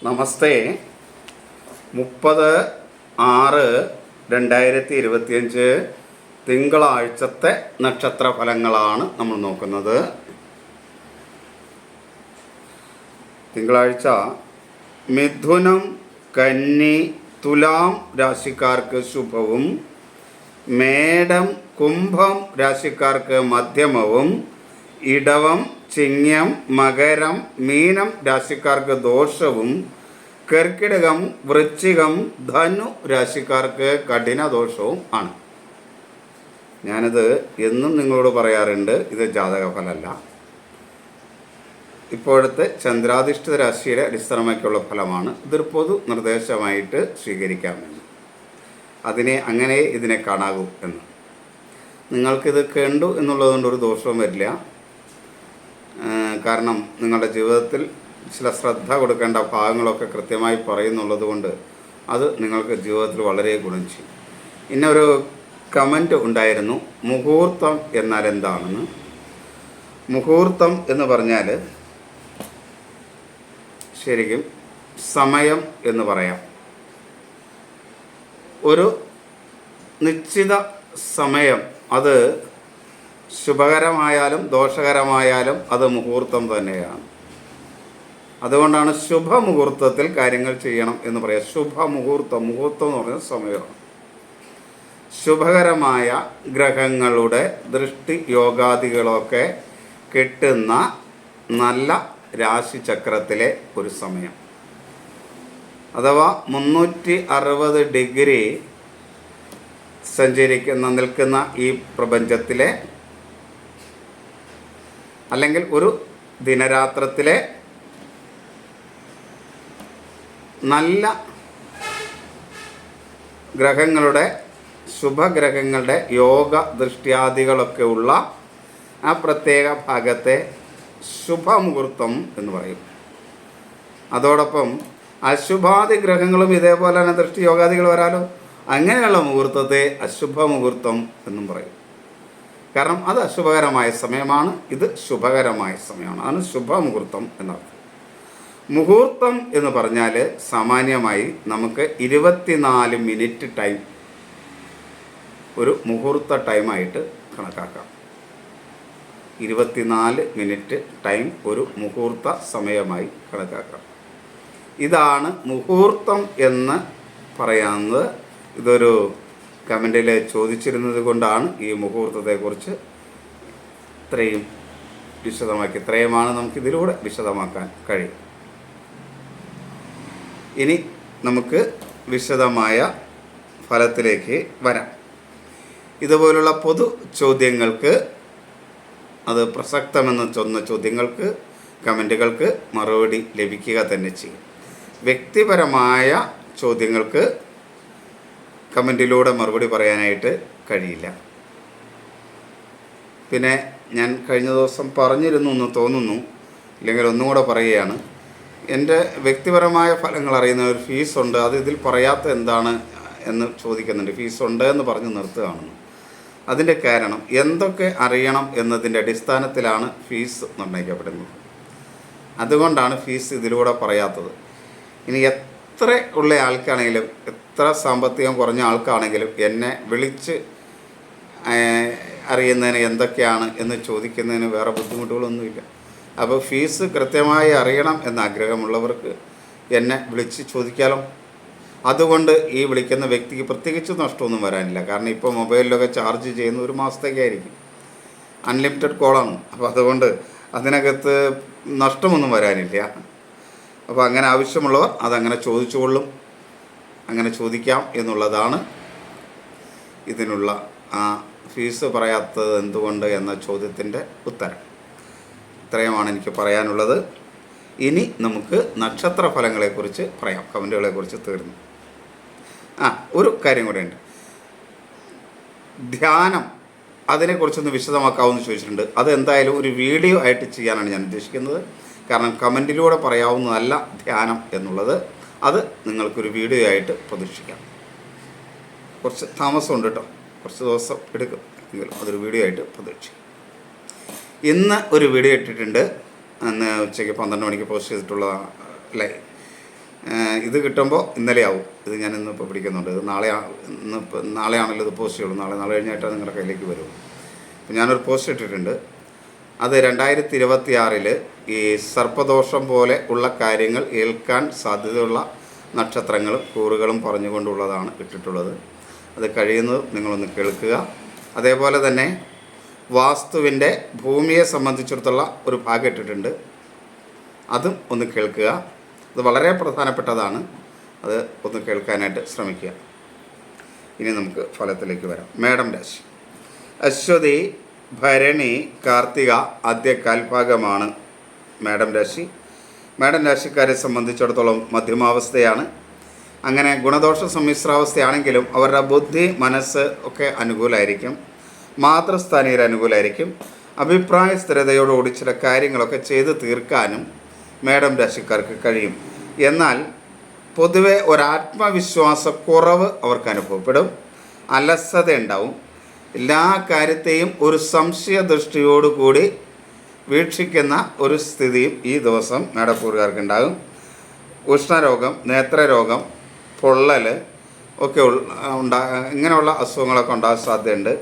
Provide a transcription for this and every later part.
നമസ്തേ. 30/6/2025 തിങ്കളാഴ്ചത്തെ നക്ഷത്ര ഫലങ്ങളാണ് നമ്മൾ നോക്കുന്നത്. തിങ്കളാഴ്ച മിഥുനം, കന്നി, തുലാം രാശിക്കാർക്ക് ശുഭവും, മേടം, കുംഭം രാശിക്കാർക്ക് മധ്യമവും, ഇടവം, ചിങ്ങം, മകരം, മീനം രാശിക്കാർക്ക് ദോഷവും, കർക്കിടകം, വൃശ്ചികം, ധനു രാശിക്കാർക്ക് കഠിന ദോഷവും ആണ്. ഞാനിത് എന്നും നിങ്ങളോട് പറയാറുണ്ട്, ഇത് ജാതകഫലമല്ല, ഇപ്പോഴത്തെ ചന്ദ്രാധിഷ്ഠിത രാശിയുടെ അടിസ്ഥാനമാക്കിയുള്ള ഫലമാണ്. ഇതൊരു പൊതു നിർദ്ദേശമായിട്ട് സ്വീകരിക്കാമെന്ന്, അങ്ങനെ ഇതിനെ കാണാകൂ എന്ന്. നിങ്ങൾക്കിത് കണ്ടു എന്നുള്ളതുകൊണ്ട് ഒരു ദോഷവും വരില്ല. കാരണം നിങ്ങളുടെ ജീവിതത്തിൽ ചില ശ്രദ്ധ കൊടുക്കേണ്ട ഭാഗങ്ങളൊക്കെ കൃത്യമായി പറയുന്നുള്ളത് കൊണ്ട് അത് നിങ്ങൾക്ക് ജീവിതത്തിൽ വളരെ ഗുണം ചെയ്യും. ഇന്നൊരു കമൻറ്റ് ഉണ്ടായിരുന്നു, മുഹൂർത്തം എന്നാൽ എന്താണെന്ന്. മുഹൂർത്തം എന്ന് പറഞ്ഞാൽ ശരിക്കും സമയം എന്ന് പറയാം. ഒരു നിശ്ചിത സമയം, അത് ശുഭകരമായാലും ദോഷകരമായാലും അത് മുഹൂർത്തം തന്നെയാണ്. അതുകൊണ്ടാണ് ശുഭമുഹൂർത്തത്തിൽ കാര്യങ്ങൾ ചെയ്യണം എന്ന് പറയാം. ശുഭമുഹൂർത്തം, മുഹൂർത്തം എന്ന് പറയുന്ന സമയമാണ്. ശുഭകരമായ ഗ്രഹങ്ങളുടെ ദൃഷ്ടി യോഗാദികളൊക്കെ കിട്ടുന്ന നല്ല രാശിചക്രത്തിലെ ഒരു സമയം, അഥവാ 360 ഡിഗ്രി നിൽക്കുന്ന ഈ പ്രപഞ്ചത്തിലെ, അല്ലെങ്കിൽ ഒരു ദിനരാത്രത്തിലെ നല്ല ഗ്രഹങ്ങളുടെ, ശുഭഗ്രഹങ്ങളുടെ യോഗ ദൃഷ്ട്യാദികളൊക്കെ ഉള്ള ആ പ്രത്യേക ഭാഗത്തെ ശുഭമുഹൂർത്തം എന്ന് പറയും. അതോടൊപ്പം അശുഭാദി ഗ്രഹങ്ങളും ഇതേപോലെ തന്നെ ദൃഷ്ടി യോഗാദികൾ വരാലോ, അങ്ങനെയുള്ള മുഹൂർത്തത്തെ അശുഭമുഹൂർത്തം എന്നും പറയും. കാരണം അത് അശുഭകരമായ സമയമാണ്, ഇത് ശുഭകരമായ സമയമാണ്. അതാണ് ശുഭമുഹൂർത്തം എന്നർത്ഥം. മുഹൂർത്തം എന്ന് പറഞ്ഞാൽ സാമാന്യമായി നമുക്ക് 24 മിനിറ്റ് ടൈം ഒരു മുഹൂർത്ത ടൈമായിട്ട് കണക്കാക്കാം. 24 മിനിറ്റ് ടൈം ഒരു മുഹൂർത്ത സമയമായി കണക്കാക്കാം. ഇതാണ് മുഹൂർത്തം എന്ന് പറയാവുന്നത്. ഇതൊരു കമൻറ്റിൽ ചോദിച്ചിരുന്നത് കൊണ്ടാണ് ഈ മുഹൂർത്തത്തെക്കുറിച്ച് ഇത്രയും വിശദമാക്കി. ഇത്രയുമാണ് നമുക്കിതിലൂടെ വിശദമാക്കാൻ കഴിയും. ഇനി നമുക്ക് വിശദമായ ഫലത്തിലേക്ക് വരാം. ഇതുപോലുള്ള പൊതു ചോദ്യങ്ങൾക്ക്, അത് പ്രസക്തമെന്ന് ചൊന്ന ചോദ്യങ്ങൾക്ക്, കമൻറ്റുകൾക്ക് മറുപടി ലഭിക്കുക തന്നെ ചെയ്യും. വ്യക്തിപരമായ ചോദ്യങ്ങൾക്ക് കമൻറ്റിലൂടെ മറുപടി പറയാനായിട്ട് കഴിയില്ല. പിന്നെ ഞാൻ കഴിഞ്ഞ ദിവസം പറഞ്ഞിരുന്നു എന്ന് തോന്നുന്നു, ഇല്ലെങ്കിൽ ഒന്നും കൂടെ പറയുകയാണ്. എൻ്റെ വ്യക്തിപരമായ ഫലങ്ങൾ അറിയുന്ന ഒരു ഫീസുണ്ട്, അത് ഇതിൽ പറയാത്ത എന്താണ് എന്ന് ചോദിക്കുന്നുണ്ട്. ഫീസുണ്ട് എന്ന് പറഞ്ഞ് നിർത്തുകയാണെന്ന്. അതിൻ്റെ കാരണം എന്തൊക്കെ അറിയണം എന്നതിൻ്റെ അടിസ്ഥാനത്തിലാണ് ഫീസ് നിർണ്ണയിക്കപ്പെടുന്നത്. അതുകൊണ്ടാണ് ഫീസ് ഇതിലൂടെ പറയാത്തത്. ഇനി എത്ര ഉള്ള ആൾക്കാണെങ്കിലും, എത്ര സാമ്പത്തികം കുറഞ്ഞ ആൾക്കാണെങ്കിലും എന്നെ വിളിച്ച് അറിയുന്നതിന് എന്തൊക്കെയാണ് എന്ന് ചോദിക്കുന്നതിന് വേറെ ബുദ്ധിമുട്ടുകളൊന്നുമില്ല. അപ്പോൾ ഫീസ് കൃത്യമായി അറിയണം എന്ന ആഗ്രഹമുള്ളവർക്ക് എന്നെ വിളിച്ച് ചോദിക്കാമല്ലോ. അതുകൊണ്ട് ഈ വിളിക്കുന്ന വ്യക്തിക്ക് പ്രത്യേകിച്ച് നഷ്ടമൊന്നും വരാനില്ല. കാരണം ഇപ്പോൾ മൊബൈലിലൊക്കെ ചാർജ് ചെയ്യുന്ന ഒരു മാസത്തേക്കായിരിക്കും, അൺലിമിറ്റഡ് കോളാണ്. അപ്പോൾ അതുകൊണ്ട് അതിനകത്ത് നഷ്ടമൊന്നും വരാനില്ല. അപ്പോൾ അങ്ങനെ ആവശ്യമുള്ളവർ അതങ്ങനെ ചോദിച്ചുകൊള്ളും. അങ്ങനെ ചോദിക്കാം എന്നുള്ളതാണ് ഇതിനുള്ള ഫീസ് പറയാത്തത് എന്തുകൊണ്ട് എന്ന ചോദ്യത്തിൻ്റെ ഉത്തരം. ഇത്രയുമാണ് എനിക്ക് പറയാനുള്ളത്. ഇനി നമുക്ക് നക്ഷത്ര ഫലങ്ങളെക്കുറിച്ച് പറയാം. കമൻറ്റുകളെക്കുറിച്ച് തീർന്നു. ഒരു കാര്യം കൂടെ ഉണ്ട്, ധ്യാനം. അതിനെക്കുറിച്ചൊന്ന് വിശദമാക്കാമെന്ന് ചോദിച്ചിട്ടുണ്ട്. അത് എന്തായാലും ഒരു വീഡിയോ ആയിട്ട് ചെയ്യാനാണ് ഞാൻ ഉദ്ദേശിക്കുന്നത്. കാരണം കമൻറ്റിലൂടെ പറയാവുന്നതല്ല ധ്യാനം എന്നുള്ളത്. അത് നിങ്ങൾക്കൊരു വീഡിയോ ആയിട്ട് പ്രതീക്ഷിക്കാം. കുറച്ച് താമസമുണ്ട് കേട്ടോ, കുറച്ച് ദിവസം എടുക്കും, എങ്കിലും അതൊരു വീഡിയോ ആയിട്ട് പ്രതീക്ഷിക്കാം. ഇന്ന് ഒരു വീഡിയോ ഇട്ടിട്ടുണ്ട്, അന്ന് ഉച്ചയ്ക്ക് 12 മണിക്ക് പോസ്റ്റ് ചെയ്തിട്ടുള്ള ഇത് കിട്ടുമ്പോൾ ഇന്നലെ ആവും. ഇത് ഞാൻ ഇന്നിപ്പോൾ പിടിക്കുന്നുണ്ട്. ഇത് നാളെയാണല്ലോ ഇത് പോസ്റ്റ് ചെയ്യുള്ളൂ. നാളെ കഴിഞ്ഞായിട്ട് നിങ്ങളുടെ കയ്യിലേക്ക് വരും. അപ്പോൾ ഞാനൊരു പോസ്റ്റ് ഇട്ടിട്ടുണ്ട്. അത് 2026 ഈ സർപ്പദോഷം പോലെ ഉള്ള കാര്യങ്ങൾ ഏൽക്കാൻ സാധ്യതയുള്ള നക്ഷത്രങ്ങളും കൂറുകളും പറഞ്ഞുകൊണ്ടുള്ളതാണ് ഇട്ടിട്ടുള്ളത്. അത് കഴിയുന്നതും നിങ്ങളൊന്ന് കേൾക്കുക. അതേപോലെ തന്നെ വാസ്തുവിൻ്റെ ഭൂമിയെ സംബന്ധിച്ചിടത്തുള്ള ഒരു ഭാഗം ഇട്ടിട്ടുണ്ട്. അതും ഒന്ന് കേൾക്കുക. അത് വളരെ പ്രധാനപ്പെട്ടതാണ്. അത് ഒന്ന് കേൾക്കാനായിട്ട് ശ്രമിക്കുക. ഇനി നമുക്ക് ഫലത്തിലേക്ക് വരാം. മേടം രാശി. അശ്വതി, ഭരണി, കാർത്തിക ആദ്യ കാൽഭാഗമാണ് മേടം രാശി. മേടം രാശിക്കാരെ സംബന്ധിച്ചിടത്തോളം മധ്യമാവസ്ഥയാണ്. അങ്ങനെ ഗുണദോഷ സമ്മിശ്രാവസ്ഥയാണെങ്കിലും അവരുടെ ബുദ്ധി, മനസ്സ് ഒക്കെ അനുകൂലമായിരിക്കും. മാതൃസ്ഥാനീയർ അനുകൂലമായിരിക്കും. അഭിപ്രായ സ്ഥിരതയോടുകൂടി ചില കാര്യങ്ങളൊക്കെ ചെയ്ത് തീർക്കാനും മേടം രാശിക്കാർക്ക് കഴിയും. എന്നാൽ പൊതുവെ ഒരാത്മവിശ്വാസക്കുറവ് അവർക്ക് അനുഭവപ്പെടും. അലസത ഉണ്ടാവും. എല്ലാ കാര്യത്തെയും ഒരു സംശയദൃഷ്ടിയോടുകൂടി വീക്ഷിക്കുന്ന ഒരു സ്ഥിതിയും ഈ ദിവസം മേടക്കൂറുകാർക്കുണ്ടാകും. ഉഷ്ണരോഗം, നേത്രരോഗം, പൊള്ളൽ ഒക്കെ ഇങ്ങനെയുള്ള അസുഖങ്ങളൊക്കെ ഉണ്ടാകാൻ സാധ്യതയുണ്ട്.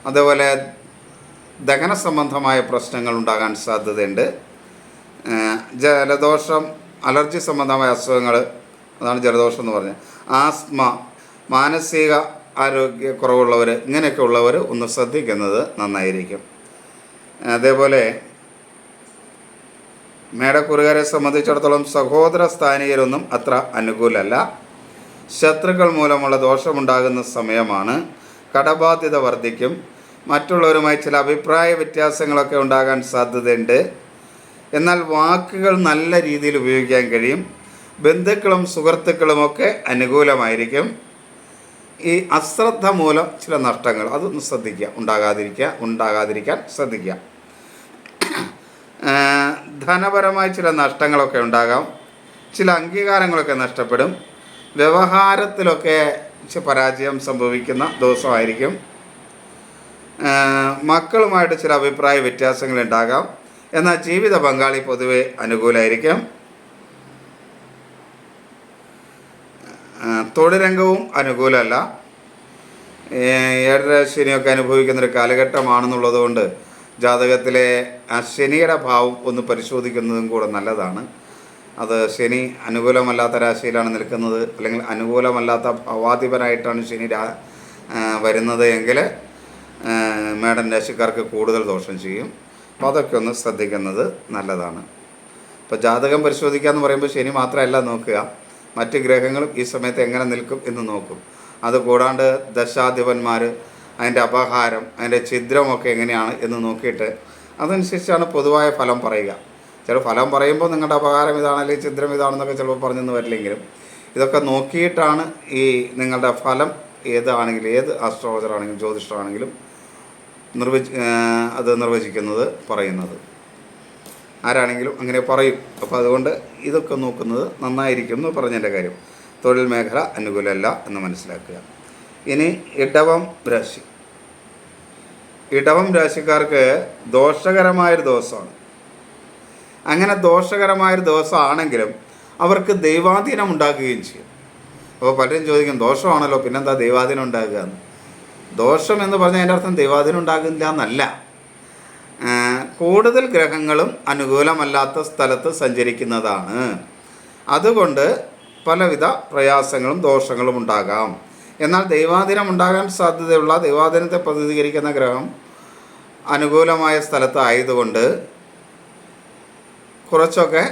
അതേപോലെ ദഹന സംബന്ധമായ പ്രശ്നങ്ങൾ ഉണ്ടാകാൻ സാധ്യതയുണ്ട്. ജലദോഷം, അലർജി സംബന്ധമായ അസുഖങ്ങൾ, അതാണ് ജലദോഷം എന്ന് പറഞ്ഞത്. ആസ്മ, മാനസിക ആരോഗ്യക്കുറവുള്ളവർ, ഇങ്ങനെയൊക്കെ ഉള്ളവർ ഒന്ന് ശ്രദ്ധിക്കുന്നത് നന്നായിരിക്കും. അതേപോലെ മേടക്കൂറുകാരെ സംബന്ധിച്ചിടത്തോളം സഹോദര സ്ഥാനീയരൊന്നും അത്ര അനുകൂലമല്ല. ശത്രുക്കൾ മൂലമുള്ള ദോഷമുണ്ടാകുന്ന സമയമാണ്. കടബാധ്യത വർദ്ധിക്കും. മറ്റുള്ളവരുമായി ചില അഭിപ്രായ വ്യത്യാസങ്ങളൊക്കെ ഉണ്ടാകാൻ സാധ്യതയുണ്ട്. എന്നാൽ വാക്കുകൾ നല്ല രീതിയിൽ ഉപയോഗിക്കാൻ കഴിയും. ബന്ധുക്കളും സുഹൃത്തുക്കളുമൊക്കെ അനുകൂലമായിരിക്കും. ഈ അശ്രദ്ധ മൂലം ചില നഷ്ടങ്ങൾ അതൊന്ന് ശ്രദ്ധിക്കുക, ഉണ്ടാകാതിരിക്കാൻ ശ്രദ്ധിക്കുക. ധനപരമായ ചില നഷ്ടങ്ങളൊക്കെ ഉണ്ടാകാം. ചില അംഗീകാരങ്ങളൊക്കെ നഷ്ടപ്പെടും. വ്യവഹാരത്തിലൊക്കെ പരാജയം സംഭവിക്കുന്ന ദിവസമായിരിക്കും. മക്കളുമായിട്ട് ചില അഭിപ്രായ വ്യത്യാസങ്ങൾ ഉണ്ടാകാം. എന്നാൽ ജീവിത പങ്കാളി പൊതുവെ അനുകൂലമായിരിക്കും. തൊഴിൽരംഗവും അനുകൂലമല്ല. ഏഴര ശനിയൊക്കെ അനുഭവിക്കുന്നൊരു കാലഘട്ടമാണെന്നുള്ളത് കൊണ്ട് ജാതകത്തിലെ ആ ശനിയുടെ ഭാവം ഒന്ന് പരിശോധിക്കുന്നതും കൂടെ നല്ലതാണ്. അത് ശനി അനുകൂലമല്ലാത്ത രാശിയിലാണ് നിൽക്കുന്നത്, അല്ലെങ്കിൽ അനുകൂലമല്ലാത്ത ഭാവാധിപനായിട്ടാണ് ശനി വരുന്നത് എങ്കിൽ മേടൻ രാശിക്കാർക്ക് കൂടുതൽ ദോഷം ചെയ്യും. അപ്പോൾ അതൊക്കെ ഒന്ന് ശ്രദ്ധിക്കുന്നത് നല്ലതാണ്. ഇപ്പോൾ ജാതകം പരിശോധിക്കുക എന്ന് പറയുമ്പോൾ ശനി മാത്രമല്ല നോക്കുക, മറ്റ് ഗ്രഹങ്ങളും ഈ സമയത്ത് എങ്ങനെ നിൽക്കും എന്ന് നോക്കും. അത് കൂടാണ്ട് ദശാധിപന്മാർ, അതിൻ്റെ അപഹാരം, അതിൻ്റെ ഛിദ്രമൊക്കെ എങ്ങനെയാണ് എന്ന് നോക്കിയിട്ട് അതനുസരിച്ചാണ് പൊതുവായ ഫലം പറയുക. ചില ഫലം പറയുമ്പോൾ നിങ്ങളുടെ അപഹാരം ഇതാണ് അല്ലെങ്കിൽ ഛിദ്രം ഇതാണെന്നൊക്കെ ചിലപ്പോൾ പറഞ്ഞെന്ന് വരില്ലെങ്കിലും ഇതൊക്കെ നോക്കിയിട്ടാണ് ഈ നിങ്ങളുടെ ഫലം ഏതാണെങ്കിലും, ഏത് ആസ്ട്രോളജറാണെങ്കിലും ജ്യോതിഷമാണെങ്കിലും അത് നിർവചിക്കുന്നത്, പറയുന്നത്. ആരാണെങ്കിലും അങ്ങനെ പറയും. അപ്പോൾ അതുകൊണ്ട് ഇതൊക്കെ നോക്കുന്നത് നന്നായിരിക്കും എന്ന് പറഞ്ഞതിൻ്റെ കാര്യം. തൊഴിൽ മേഖല അനുകൂലമല്ല എന്ന് മനസ്സിലാക്കുക. ഇനി ഇടവം രാശി. ഇടവം രാശിക്കാർക്ക് ദോഷകരമായൊരു ദിവസമാണ്. അങ്ങനെ ദോഷകരമായൊരു ദിവസമാണെങ്കിലും അവർക്ക് ദൈവാധീനം ഉണ്ടാക്കുകയും ചെയ്യും. അപ്പോൾ പലരും ചോദിക്കും, ദോഷമാണല്ലോ പിന്നെന്താ ദൈവാധീനം ഉണ്ടാകുക എന്ന്. ദോഷം എന്ന് പറഞ്ഞാൽ അതിൻ്റെ അർത്ഥം ദൈവാധീനം ഉണ്ടാകില്ല എന്നല്ല. കൂടുതൽ ഗ്രഹങ്ങളും അനുകൂലമല്ലാത്ത സ്ഥലത്ത് സഞ്ചരിക്കുന്നതാണ്. അതുകൊണ്ട് പലവിധ പ്രയാസങ്ങളും ദോഷങ്ങളും ഉണ്ടാകാം. എന്നാൽ ദൈവാധീനം ഉണ്ടാകാൻ സാധ്യതയുള്ള, ദൈവാധീനത്തെ പ്രതിനിധീകരിക്കുന്ന ഗ്രഹം അനുകൂലമായ സ്ഥലത്ത് ആയതുകൊണ്ട് കുറച്ചൊക്കെ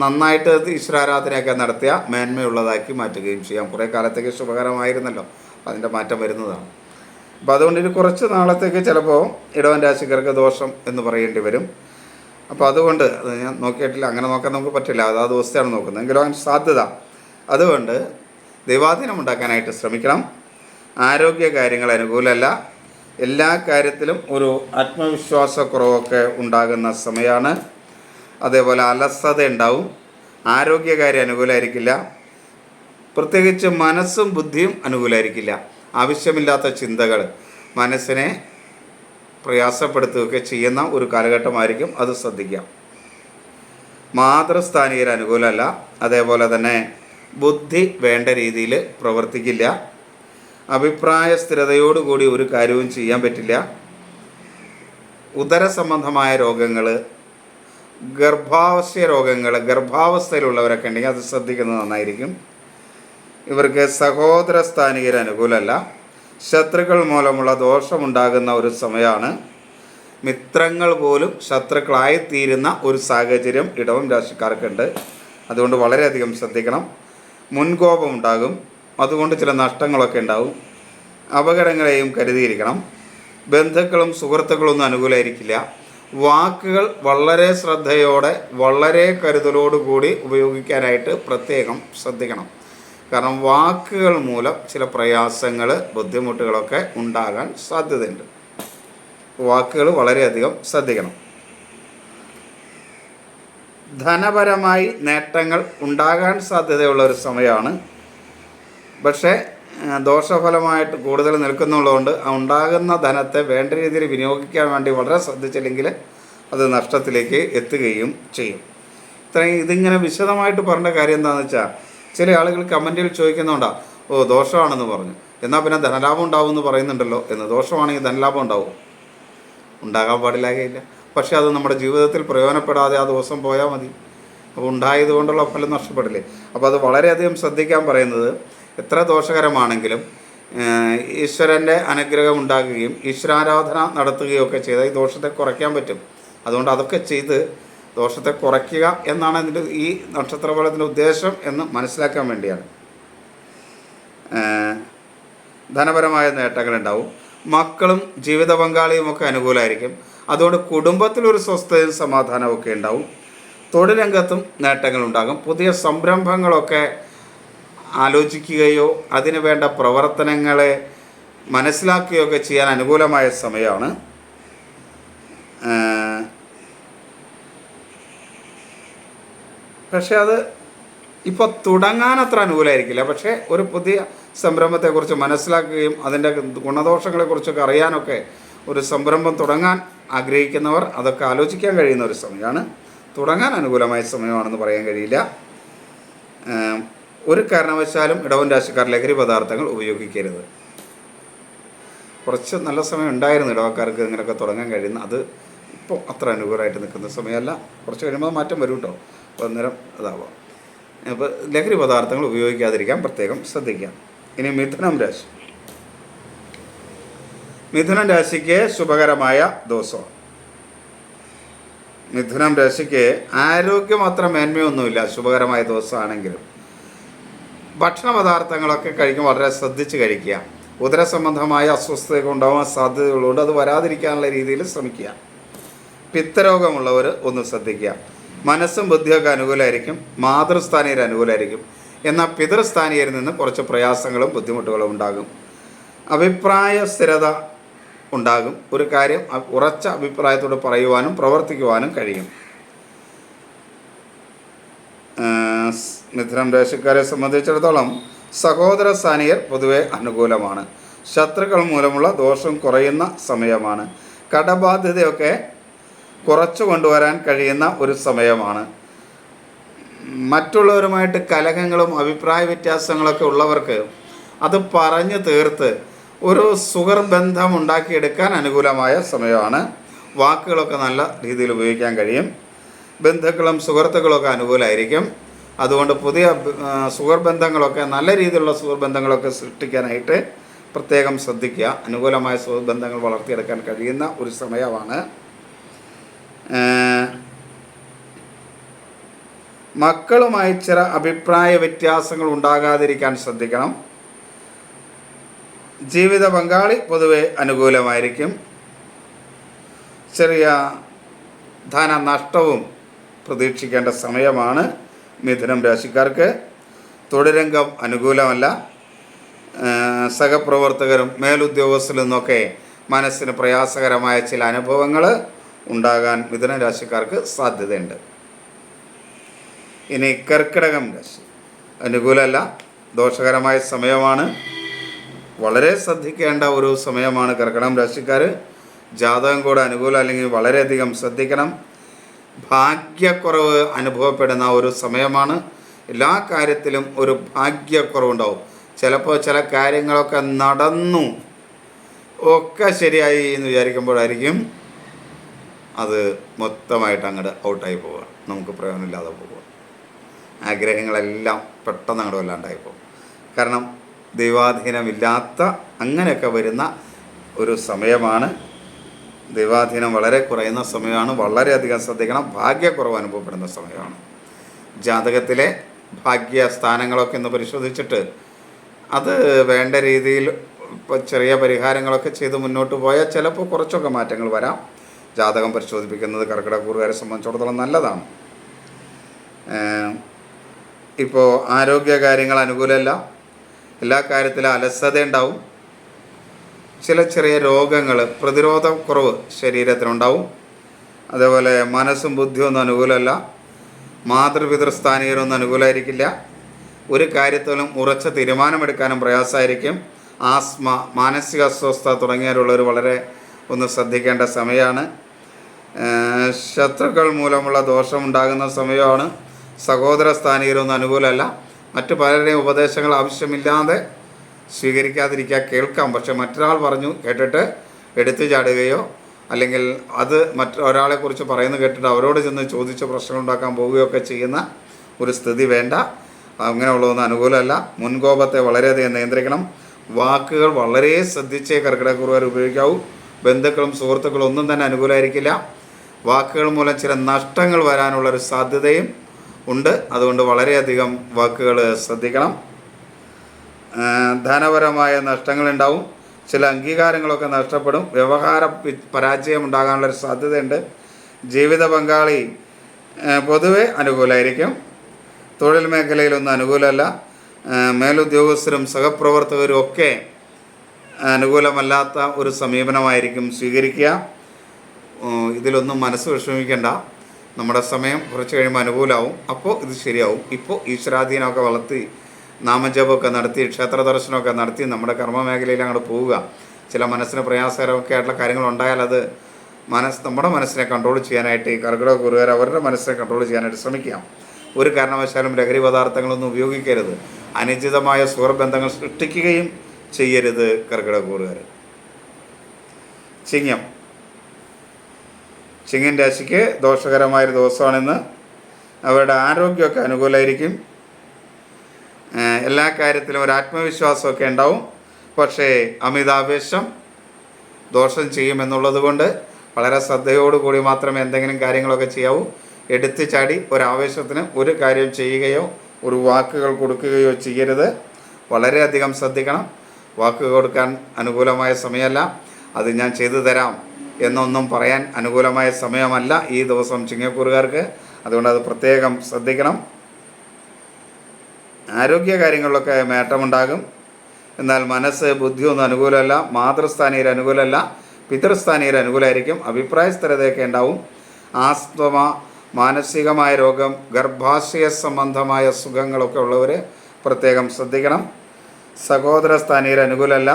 നന്നായിട്ട് ഈശ്വരാരാധനയൊക്കെ നടത്തിയ മേന്മയുള്ളതാക്കി മാറ്റുകയും ചെയ്യാം. കുറേ കാലത്തേക്ക് ശുഭകരമായിരുന്നല്ലോ, അതിൻ്റെ മാറ്റം വരുന്നതാണ്. അപ്പോൾ അതുകൊണ്ട് ഇത് കുറച്ച് നാളത്തേക്ക് ചിലപ്പോൾ ഇടവൻ രാശിക്കാർക്ക് ദോഷം എന്ന് പറയേണ്ടി വരും. അപ്പോൾ അതുകൊണ്ട് അത് ഞാൻ നോക്കിയിട്ടില്ല, അങ്ങനെ നോക്കാൻ നമുക്ക് പറ്റില്ല, അത് ആ ദിവസത്തെയാണ് നോക്കുന്നത്, എങ്കിലും അതിന് സാധ്യത. അതുകൊണ്ട് ദൈവാധീനം ഉണ്ടാക്കാനായിട്ട് ശ്രമിക്കണം. ആരോഗ്യ കാര്യങ്ങൾ അനുകൂലമല്ല. എല്ലാ കാര്യത്തിലും ഒരു ആത്മവിശ്വാസക്കുറവൊക്കെ ഉണ്ടാകുന്ന സമയമാണ്. അതേപോലെ അലസത ഉണ്ടാവും. ആരോഗ്യകാര്യം അനുകൂലമായിരിക്കില്ല. പ്രത്യേകിച്ച് മനസ്സും ബുദ്ധിയും അനുകൂലമായിരിക്കില്ല. ആവശ്യമില്ലാത്ത ചിന്തകൾ മനസ്സിനെ പ്രയാസപ്പെടുത്തുകയൊക്കെ ചെയ്യുന്ന ഒരു കാലഘട്ടമായിരിക്കും. അത് ശ്രദ്ധിക്കാം. മാതൃസ്ഥാനീയർ അനുകൂലമല്ല. അതേപോലെ തന്നെ ബുദ്ധി വേണ്ട രീതിയിൽ പ്രവർത്തിക്കില്ല. അഭിപ്രായ സ്ഥിരതയോടുകൂടി ഒരു കാര്യവും ചെയ്യാൻ പറ്റില്ല. ഉദര സംബന്ധമായ രോഗങ്ങൾ, ഗർഭാശയ രോഗങ്ങൾ, ഗർഭാവസ്ഥയിലുള്ളവരൊക്കെ ഉണ്ടെങ്കിൽ അത് ശ്രദ്ധിക്കുന്നത് നന്നായിരിക്കും. ഇവർക്ക് സഹോദര സ്ഥാനികർ അനുകൂലമല്ല. ശത്രുക്കൾ മൂലമുള്ള ദോഷമുണ്ടാകുന്ന ഒരു സമയമാണ്. മിത്രങ്ങൾ പോലും ശത്രുക്കളായിത്തീരുന്ന ഒരു സാഹചര്യം ഇടവം രാശിക്കാർക്കുണ്ട്. അതുകൊണ്ട് വളരെയധികം ശ്രദ്ധിക്കണം. മുൻകോപം ഉണ്ടാകും, അതുകൊണ്ട് ചില നഷ്ടങ്ങളൊക്കെ ഉണ്ടാകും. അപകടങ്ങളെയും കരുതിയിരിക്കണം. ബന്ധുക്കളും സുഹൃത്തുക്കളൊന്നും അനുകൂലമായിരിക്കില്ല. വാക്കുകൾ വളരെ ശ്രദ്ധയോടെ വളരെ കരുതലോടുകൂടി ഉപയോഗിക്കാനായിട്ട് പ്രത്യേകം ശ്രദ്ധിക്കണം. കാരണം വാക്കുകൾ മൂലം ചില പ്രയാസങ്ങൾ, ബുദ്ധിമുട്ടുകളൊക്കെ ഉണ്ടാകാൻ സാധ്യതയുണ്ട്. വാക്കുകൾ വളരെയധികം ശ്രദ്ധിക്കണം. ധനപരമായി നേട്ടങ്ങൾ ഉണ്ടാകാൻ സാധ്യതയുള്ള ഒരു സമയമാണ്. പക്ഷേ ദോഷഫലമായിട്ട് കൂടുതൽ നിൽക്കുന്നുള്ളതുകൊണ്ട് ഉണ്ടാകുന്ന ധനത്തെ വേണ്ട രീതിയിൽ വിനിയോഗിക്കാൻ വേണ്ടി വളരെ ശ്രദ്ധിച്ചില്ലെങ്കിൽ അത് നഷ്ടത്തിലേക്ക് എത്തുകയും ചെയ്യും. ഇതിങ്ങനെ വിശദമായിട്ട് പറഞ്ഞ കാര്യം എന്താണെന്ന് വെച്ചാൽ, ചില ആളുകൾ കമൻറ്റിൽ ചോദിക്കുന്നുണ്ടാ, ദോഷമാണെന്ന് പറഞ്ഞു, എന്നാൽ പിന്നെ ധനലാഭം ഉണ്ടാവും എന്ന് പറയുന്നുണ്ടല്ലോ എന്ന്. ദോഷമാണെങ്കിൽ ധനലാഭം ഉണ്ടാവും? ഉണ്ടാകാൻ പാടില്ലാകയില്ല. പക്ഷേ അത് നമ്മുടെ ജീവിതത്തിൽ പ്രയോജനപ്പെടാതെ ആ ദിവസം പോയാൽ മതി. അപ്പോൾ ഉണ്ടായതുകൊണ്ടുള്ള ഫലം നഷ്ടപ്പെടില്ലേ? അപ്പോൾ അത് വളരെയധികം ശ്രദ്ധിക്കാൻ പറയുന്നത്, എത്ര ദോഷകരമാണെങ്കിലും ഈശ്വരൻ്റെ അനുഗ്രഹം ഉണ്ടാകുകയും ഈശ്വരാരാധന നടത്തുകയും ഒക്കെ ചെയ്താൽ ഈ ദോഷത്തെ കുറയ്ക്കാൻ പറ്റും. അതുകൊണ്ട് അതൊക്കെ ചെയ്ത് ദോഷത്തെ കുറയ്ക്കുക എന്നാണ് ഇതിൻ്റെ ഈ നക്ഷത്രഫലത്തിൻ്റെ ഉദ്ദേശം എന്ന് മനസ്സിലാക്കാൻ വേണ്ടിയാണ്. ധനപരമായ നേട്ടങ്ങളുണ്ടാവും. മക്കളും ജീവിത പങ്കാളിയും ഒക്കെ അനുകൂലമായിരിക്കും. അതുകൊണ്ട് കുടുംബത്തിലൊരു സ്വസ്ഥതയും സമാധാനവും ഒക്കെ ഉണ്ടാവും. തൊഴിൽ രംഗത്തും നേട്ടങ്ങളുണ്ടാകും. പുതിയ സംരംഭങ്ങളൊക്കെ ആലോചിക്കുകയോ അതിന് വേണ്ട പ്രവർത്തനങ്ങളെ മനസ്സിലാക്കുകയോ ഒക്കെ ചെയ്യാൻ അനുകൂലമായ സമയമാണ്. പക്ഷേ അത് ഇപ്പോൾ തുടങ്ങാൻ അത്ര അനുകൂലമായിരിക്കില്ല. പക്ഷേ ഒരു പുതിയ സംരംഭത്തെക്കുറിച്ച് മനസ്സിലാക്കുകയും അതിൻ്റെ ഗുണദോഷങ്ങളെക്കുറിച്ചൊക്കെ അറിയാനൊക്കെ ഒരു സംരംഭം തുടങ്ങാൻ ആഗ്രഹിക്കുന്നവർ അതൊക്കെ ആലോചിക്കാൻ കഴിയുന്ന ഒരു സമയമാണ്. തുടങ്ങാൻ അനുകൂലമായ സമയമാണെന്ന് പറയാൻ കഴിയില്ല. ഒരു കാരണവശാലും ഇടവൻ രാശിക്കാർ ലഹരി പദാർത്ഥങ്ങൾ ഉപയോഗിക്കരുത്. കുറച്ച് നല്ല സമയം ഉണ്ടായിരുന്നു ഇടവക്കാർക്ക് ഇങ്ങനെയൊക്കെ തുടങ്ങാൻ കഴിയുന്ന. അത് ഇപ്പോൾ അത്ര അനുകൂലമായിട്ട് നിൽക്കുന്ന സമയമല്ല. കുറച്ച് കഴിയുമ്പോൾ മാറ്റം വരും കേട്ടോ. അപ്പോൾ അന്നേരം അതാവാം. അപ്പോൾ ലഹരി പദാർത്ഥങ്ങൾ ഉപയോഗിക്കാതിരിക്കാൻ പ്രത്യേകം ശ്രദ്ധിക്കാം. ഇനി മിഥുനം രാശി. മിഥുനം രാശിക്ക് ശുഭകരമായ ദിവസമാണ്. മിഥുനം രാശിക്ക് ആരോഗ്യം അത്ര മേന്മയൊന്നുമില്ല ശുഭകരമായ ദിവസമാണെങ്കിലും. ഭക്ഷണ പദാർത്ഥങ്ങളൊക്കെ കഴിക്കുമ്പോൾ വളരെ ശ്രദ്ധിച്ച് കഴിക്കുക. ഉദര സംബന്ധമായ അസ്വസ്ഥതയൊക്കെ ഉണ്ടാകാൻ സാധ്യതകളുണ്ട്. അത് വരാതിരിക്കാനുള്ള രീതിയിൽ ശ്രമിക്കുക. പിത്തരോഗമുള്ളവർ ഒന്ന് ശ്രദ്ധിക്കുക. മനസ്സും ബുദ്ധിയൊക്കെ അനുകൂലമായിരിക്കും. മാതൃസ്ഥാനീയർ അനുകൂലമായിരിക്കും. എന്നാൽ പിതൃസ്ഥാനീയരിൽ നിന്ന് കുറച്ച് പ്രയാസങ്ങളും ബുദ്ധിമുട്ടുകളും ഉണ്ടാകും. അഭിപ്രായ സ്ഥിരത ഉണ്ടാകും. ഒരു കാര്യം ഉറച്ച അഭിപ്രായത്തോട് പറയുവാനും പ്രവർത്തിക്കുവാനും കഴിയും. മിഥുനം രാശിക്കാരെ സംബന്ധിച്ചിടത്തോളം സഹോദര സ്ഥാനീയർ പൊതുവെ അനുകൂലമാണ്. ശത്രുക്കൾ മൂലമുള്ള ദോഷം കുറയുന്ന സമയമാണ്. കടബാധ്യതയൊക്കെ കുറച്ചു കൊണ്ടുവരാൻ കഴിയുന്ന ഒരു സമയമാണ്. മറ്റുള്ളവരുമായിട്ട് കലഹങ്ങളും അഭിപ്രായ വ്യത്യാസങ്ങളൊക്കെ ഉള്ളവർക്ക് അത് പറഞ്ഞു തീർത്ത് ഒരു സുഹൃബന്ധം ഉണ്ടാക്കിയെടുക്കാൻ അനുകൂലമായ സമയമാണ്. വാക്കുകളൊക്കെ നല്ല രീതിയിൽ ഉപയോഗിക്കാൻ കഴിയും. ബന്ധുക്കളും സുഹൃത്തുക്കളൊക്കെ അനുകൂലമായിരിക്കും. അതുകൊണ്ട് പുതിയ സുഹൃബന്ധങ്ങളൊക്കെ നല്ല രീതിയിലുള്ള സുഹൃബന്ധങ്ങളൊക്കെ സൃഷ്ടിക്കാനായിട്ട് പ്രത്യേകം ശ്രദ്ധിക്കുക. അനുകൂലമായ സുഹൃബന്ധങ്ങൾ വളർത്തിയെടുക്കാൻ കഴിയുന്ന ഒരു സമയമാണ്. മക്കളുമായി ചില അഭിപ്രായ വ്യത്യാസങ്ങൾ ഉണ്ടാകാതിരിക്കാൻ ശ്രദ്ധിക്കണം. ജീവിത പങ്കാളി പൊതുവെ അനുകൂലമായിരിക്കും. ചെറിയ ധനനഷ്ടവും പ്രതീക്ഷിക്കേണ്ട സമയമാണ് മിഥുനം രാശിക്കാർക്ക്. തൊഴിൽ രംഗം അനുകൂലമല്ല. സഹപ്രവർത്തകരും മേലുദ്യോഗസ്ഥരിൽ നിന്നൊക്കെ മനസ്സിന് പ്രയാസകരമായ ചില അനുഭവങ്ങൾ ഉണ്ടാകാൻ മിഥുന രാശിക്കാർക്ക് സാധ്യതയുണ്ട്. ഇനി കർക്കിടകം രാശി അനുകൂലമല്ല, ദോഷകരമായ സമയമാണ്. വളരെ ശ്രദ്ധിക്കേണ്ട ഒരു സമയമാണ് കർക്കിടകം രാശിക്കാർ. ജാതകം കൂടെ അനുകൂലം അല്ലെങ്കിൽ വളരെയധികം ശ്രദ്ധിക്കണം. ഭാഗ്യക്കുറവ് അനുഭവപ്പെടുന്ന ഒരു സമയമാണ്. എല്ലാ കാര്യത്തിലും ഒരു ഭാഗ്യക്കുറവുണ്ടാവും. ചിലപ്പോൾ ചില കാര്യങ്ങളൊക്കെ നടന്നു ഒക്കെ ശരിയായി എന്ന് വിചാരിക്കുമ്പോഴായിരിക്കും അത് മൊത്തമായിട്ട് അങ്ങോട്ട് ഔട്ടായി പോവുക, നമുക്ക് പ്രയോജനമില്ലാതെ പോവുക. ആഗ്രഹങ്ങളെല്ലാം പെട്ടെന്ന് അങ്ങോട്ട് വല്ലാണ്ടായി പോകും. കാരണം ദൈവാധീനമില്ലാത്ത അങ്ങനെയൊക്കെ വരുന്ന ഒരു സമയമാണ്. ദൈവാധീനം വളരെ കുറയുന്ന സമയമാണ്. വളരെയധികം ശ്രദ്ധിക്കണം. ഭാഗ്യക്കുറവ് അനുഭവപ്പെടുന്ന സമയമാണ്. ജാതകത്തിലെ ഭാഗ്യസ്ഥാനങ്ങളൊക്കെ ഒന്ന് പരിശോധിച്ചിട്ട് അത് വേണ്ട രീതിയിൽ ഇപ്പോൾ ചെറിയ പരിഹാരങ്ങളൊക്കെ ചെയ്ത് മുന്നോട്ട് പോയാൽ ചിലപ്പോൾ കുറച്ചൊക്കെ മാറ്റങ്ങൾ വരാം. ജാതകം പരിശോധിപ്പിക്കുന്നത് കർക്കിടകക്കൂറുകാരെ സംബന്ധിച്ചിടത്തോളം നല്ലതാണ്. ഇപ്പോൾ ആരോഗ്യ കാര്യങ്ങൾ അനുകൂലമല്ല. എല്ലാ കാര്യത്തിലും അലസത ഉണ്ടാവും. ചില ചെറിയ രോഗങ്ങൾ, പ്രതിരോധക്കുറവ് ശരീരത്തിനുണ്ടാവും. അതേപോലെ മനസ്സും ബുദ്ധിയൊന്നും അനുകൂലമല്ല. മാതൃപിതൃസ്ഥാനീയരൊന്നും അനുകൂലമായിരിക്കില്ല. ഒരു കാര്യത്തിലും ഉറച്ച തീരുമാനമെടുക്കാനും പ്രയാസമായിരിക്കും. ആസ്മ, മാനസിക അസ്വസ്ഥത തുടങ്ങിയവരുള്ളവർ വളരെ ഒന്ന് ശ്രദ്ധിക്കേണ്ട സമയമാണ്. ശത്രുക്കൾ മൂലമുള്ള ദോഷമുണ്ടാകുന്ന സമയമാണ്. സഹോദര സ്ഥാനീയരൊന്നും അനുകൂലമല്ല. മറ്റു പലരുടെയും ഉപദേശങ്ങൾ ആവശ്യമില്ലാതെ സ്വീകരിക്കാതിരിക്കുക, കേൾക്കാം. പക്ഷെ മറ്റൊരാൾ പറഞ്ഞു കേട്ടിട്ട് എടുത്തു ചാടുകയോ അല്ലെങ്കിൽ അത് മറ്റൊരാളെക്കുറിച്ച് പറയുന്നത് കേട്ടിട്ട് അവരോട് ചെന്ന് ചോദിച്ച് പ്രശ്നങ്ങളുണ്ടാക്കാൻ പോവുകയൊക്കെ ചെയ്യുന്ന ഒരു സ്ഥിതി വേണ്ട. അങ്ങനെയുള്ളതൊന്നും അനുകൂലമല്ല. മുൻകോപത്തെ വളരെയധികം നിയന്ത്രിക്കണം. വാക്കുകൾ വളരെ ശ്രദ്ധിച്ചേ കർക്കിടകക്കൂറുകാർ ഉപയോഗിക്കാവൂ. ബന്ധുക്കളും സുഹൃത്തുക്കളും ഒന്നും തന്നെ അനുകൂലമായിരിക്കില്ല. വാക്കുകൾ മൂലം ചില നഷ്ടങ്ങൾ വരാനുള്ളൊരു സാധ്യതയും ഉണ്ട്. അതുകൊണ്ട് വളരെയധികം വാക്കുകൾ ശ്രദ്ധിക്കണം. ധനപരമായ നഷ്ടങ്ങളുണ്ടാവും. ചില അംഗീകാരങ്ങളൊക്കെ നഷ്ടപ്പെടും. വ്യവഹാര പരാജയം ഉണ്ടാകാനുള്ളൊരു സാധ്യതയുണ്ട്. ജീവിത പങ്കാളി പൊതുവെ അനുകൂലമായിരിക്കും. തൊഴിൽ മേഖലയിലൊന്നും അനുകൂലമല്ല. മേലുദ്യോഗസ്ഥരും സഹപ്രവർത്തകരും ഒക്കെ അനുകൂലമല്ലാത്ത ഒരു സമീപനമായിരിക്കും സ്വീകരിക്കുക. ഇതിലൊന്നും മനസ്സ് വിഷമിക്കേണ്ട. നമ്മുടെ സമയം കുറച്ച് കഴിയുമ്പോൾ അനുകൂലമാവും. അപ്പോൾ ഇത് ശരിയാവും. ഇപ്പോൾ ഈശ്വരാധീനമൊക്കെ വളർത്തി നാമജപമൊക്കെ നടത്തി ക്ഷേത്ര ദർശനമൊക്കെ നടത്തി നമ്മുടെ കർമ്മ മേഖലയിൽ അങ്ങോട്ട് പോവുക. ചില മനസ്സിന് പ്രയാസകരമൊക്കെ ആയിട്ടുള്ള കാര്യങ്ങളുണ്ടായാൽ അത് നമ്മുടെ മനസ്സിനെ കൺട്രോൾ ചെയ്യാനായിട്ട് ഈ കർക്കിടകക്കൂറുകാർ അവരുടെ മനസ്സിനെ കൺട്രോൾ ചെയ്യാനായിട്ട് ശ്രമിക്കാം. ഒരു കാരണവശാലും ലഹരി പദാർത്ഥങ്ങളൊന്നും ഉപയോഗിക്കരുത്. അനുചിതമായ സുഹൃബന്ധങ്ങൾ സൃഷ്ടിക്കുകയും ചെയ്യരുത് കർക്കിടകക്കൂറുകാർ. ചിങ്ങം രാശിക്ക് ദോഷകരമായൊരു ദിവസമാണിന്ന്. അവരുടെ ആരോഗ്യമൊക്കെ അനുകൂലമായിരിക്കും. എല്ലാ കാര്യത്തിലും ഒരു ആത്മവിശ്വാസമൊക്കെ ഉണ്ടാവും. പക്ഷേ അമിതാവേശം ദോഷം ചെയ്യുമെന്നുള്ളത് കൊണ്ട് വളരെ ശ്രദ്ധയോടുകൂടി മാത്രമേ എന്തെങ്കിലും കാര്യങ്ങളൊക്കെ ചെയ്യാവൂ. എടുത്തു ചാടി ഒരാവേശത്തിന് ഒരു കാര്യം ചെയ്യുകയോ ഒരു വാക്കുകൾ കൊടുക്കുകയോ ചെയ്യരുത്. വളരെയധികം ശ്രദ്ധിക്കണം. വാക്ക് കൊടുക്കാൻ അനുകൂലമായ സമയമല്ല. അത് ഞാൻ ചെയ്തു തരാം എന്നൊന്നും പറയാൻ അനുകൂലമായ സമയമല്ല ഈ ദിവസം ചിങ്ങക്കൂറുകാർക്ക്. അതുകൊണ്ട് അത് പ്രത്യേകം ശ്രദ്ധിക്കണം. ആരോഗ്യ കാര്യങ്ങളിലൊക്കെ നേട്ടമുണ്ടാകും. എന്നാൽ മനസ്സ് ബുദ്ധിയൊന്നും അനുകൂലമല്ല. മാതൃസ്ഥാനീയർ അനുകൂലമല്ല. പിതൃസ്ഥാനീയർ അനുകൂലമായിരിക്കും. അഭിപ്രായ സ്ഥിരതയൊക്കെ ഉണ്ടാവും. ആസ്തമ, മാനസികമായ രോഗം, ഗർഭാശയ സംബന്ധമായ സുഖങ്ങളൊക്കെ ഉള്ളവർ പ്രത്യേകം ശ്രദ്ധിക്കണം. സഹോദര സ്ഥാനീയർ അനുകൂലമല്ല.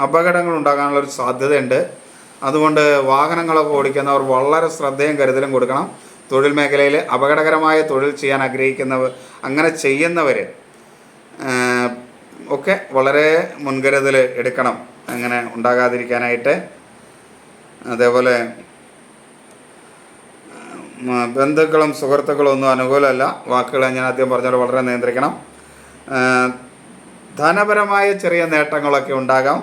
അപകടങ്ങൾ ഉണ്ടാകാനുള്ളൊരു സാധ്യതയുണ്ട്. അതുകൊണ്ട് വാഹനങ്ങളൊക്കെ ഓടിക്കുന്നവർ വളരെ ശ്രദ്ധയും കരുതലും കൊടുക്കണം. തൊഴിൽ മേഖലയിൽ അപകടകരമായ തൊഴിൽ ചെയ്യാൻ ആഗ്രഹിക്കുന്നവർ, അങ്ങനെ ചെയ്യുന്നവർ ഒക്കെ വളരെ മുൻകരുതൽ എടുക്കണം അങ്ങനെ ഉണ്ടാകാതിരിക്കാനായിട്ട്. അതേപോലെ ബന്ധുക്കളും സുഹൃത്തുക്കളും ഒന്നും അനുകൂലമല്ല. വാക്കുകൾ ഞാൻ ആദ്യം പറഞ്ഞാൽ വളരെ നിയന്ത്രിക്കണം. ധനപരമായ ചെറിയ നേട്ടങ്ങളൊക്കെ ഉണ്ടാകാം.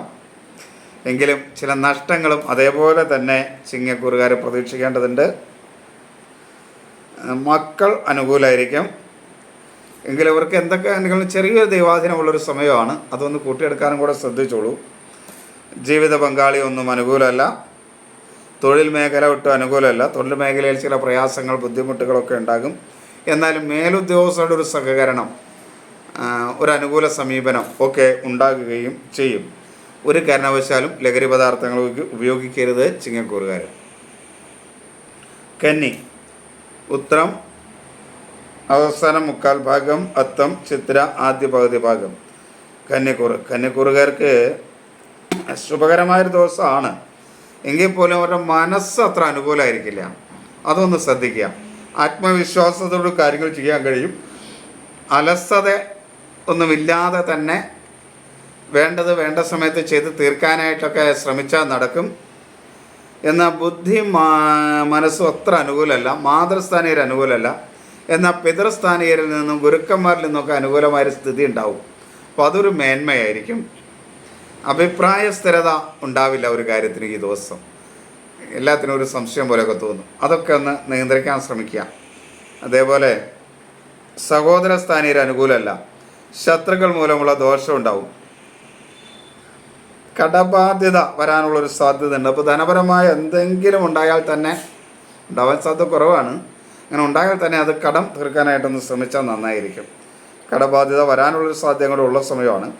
എങ്കിലും ചില നഷ്ടങ്ങളും അതേപോലെ തന്നെ ചിങ്ങക്കൂറുകാർ പ്രതീക്ഷിക്കേണ്ടതുണ്ട്. മക്കൾ അനുകൂലമായിരിക്കും. എങ്കിലും അവർക്ക് എന്തൊക്കെ ചെറിയൊരു ദൈവാധീനമുള്ളൊരു സമയമാണ്. അതൊന്ന് കൂട്ടിയെടുക്കാനും കൂടെ ശ്രദ്ധിച്ചോളൂ. ജീവിത പങ്കാളി ഒന്നും അനുകൂലമല്ല. തൊഴിൽ മേഖല ഒട്ടും അനുകൂലമല്ല. തൊഴിൽ മേഖലയിൽ ചില പ്രയാസങ്ങൾ, ബുദ്ധിമുട്ടുകളൊക്കെ ഉണ്ടാകും. എന്നാലും മേലുദ്യോഗസ്ഥരുടെ ഒരു സഹകരണം, ഒരു അനുകൂല സമീപനം ഒക്കെ ഉണ്ടാകുകയും ചെയ്യും. ഒരു കാരണവശാലും ലഹരി പദാർത്ഥങ്ങൾ ഉപയോഗിക്കരുത് ചിങ്ങക്കൂറുകാർ. കന്നി ഉത്രം അവസാനം മുക്കാൽ ഭാഗം, അത്തം ചിത്ര ആദ്യ പകുതി ഭാഗം. കന്നിക്കൂറുകാർക്ക് ശുഭകരമായൊരു ദിവസമാണ്. എങ്കിൽ പോലും അവരുടെ മനസ്സ് അത്ര അനുകൂലമായിരിക്കില്ല. അതൊന്ന് ശ്രദ്ധിക്കുക. ആത്മവിശ്വാസത്തോട് കാര്യങ്ങൾ ചെയ്യാൻ കഴിയും. അലസത ഒന്നുമില്ലാതെ തന്നെ വേണ്ടത് വേണ്ട സമയത്ത് ചെയ്ത് തീർക്കാനായിട്ടൊക്കെ ശ്രമിച്ചാൽ നടക്കും. എന്നാൽ ബുദ്ധി മനസ്സും അത്ര അനുകൂലമല്ല. മാതൃസ്ഥാനീയർ അനുകൂലമല്ല. എന്നാൽ പിതൃസ്ഥാനീയരിൽ നിന്നും ഗുരുക്കന്മാരിൽ നിന്നൊക്കെ അനുകൂലമായൊരു സ്ഥിതി ഉണ്ടാവും. അപ്പോൾ അതൊരു മേന്മയായിരിക്കും. അഭിപ്രായ സ്ഥിരത ഉണ്ടാവില്ല ഒരു കാര്യത്തിന് ഈ ദിവസം. എല്ലാത്തിനും ഒരു സംശയം പോലെയൊക്കെ തോന്നും. അതൊക്കെ ഒന്ന് നിയന്ത്രിക്കാൻ ശ്രമിക്കുക. അതേപോലെ സഹോദര സ്ഥാനീയർ അനുകൂലമല്ല. ശത്രുക്കൾ മൂലമുള്ള ദോഷം ഉണ്ടാവും. കടബാധ്യത വരാനുള്ളൊരു സാധ്യത ഉണ്ട്. അപ്പോൾ ധനപരമായ എന്തെങ്കിലും ഉണ്ടായാൽ തന്നെ, ഉണ്ടാവാൻ സാധ്യത കുറവാണ്, അങ്ങനെ ഉണ്ടായാൽ തന്നെ അത് കടം തീർക്കാനായിട്ടൊന്ന് ശ്രമിച്ചാൽ നന്നായിരിക്കും. കടബാധ്യത വരാനുള്ളൊരു സാധ്യത കൂടെ ഉള്ള സമയമാണ്.